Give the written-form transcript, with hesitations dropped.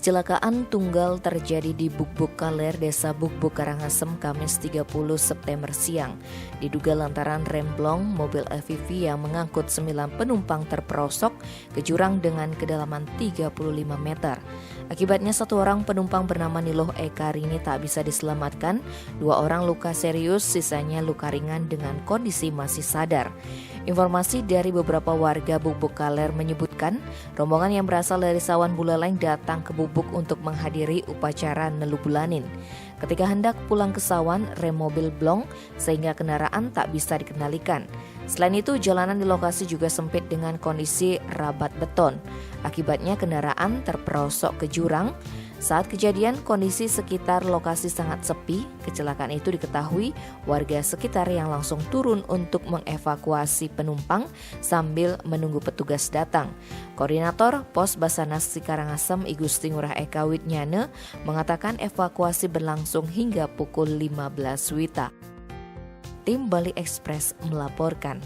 Kecelakaan tunggal terjadi di Bukbuk Kaler, Desa Bukbuk, Karangasem, Kamis 30 September siang. Diduga lantaran remblong mobil FVV yang mengangkut 9 penumpang terperosok ke jurang dengan kedalaman 35 meter. Akibatnya satu orang penumpang bernama Niloh Eka Rini tak bisa diselamatkan, 2 orang luka serius, sisanya luka ringan dengan kondisi masih sadar. Informasi dari beberapa warga Bukbuk Kaler menyebutkan, rombongan yang berasal dari Sawan Buleleng datang ke Bukbuk untuk menghadiri upacara Nelubulanin. Ketika hendak pulang ke Sawan, rem mobil blong sehingga kendaraan tak bisa dikendalikan. Selain itu, jalanan di lokasi juga sempit dengan kondisi rabat beton. Akibatnya kendaraan terperosok ke jurang. Saat kejadian, kondisi sekitar lokasi sangat sepi. Kecelakaan itu diketahui warga sekitar yang langsung turun untuk mengevakuasi penumpang sambil menunggu petugas datang. Koordinator Pos Basarnas Karangasem, I Gusti Ngurah Eka Widnyane, mengatakan evakuasi berlangsung hingga pukul 15 WITA. Tim Bali Express melaporkan.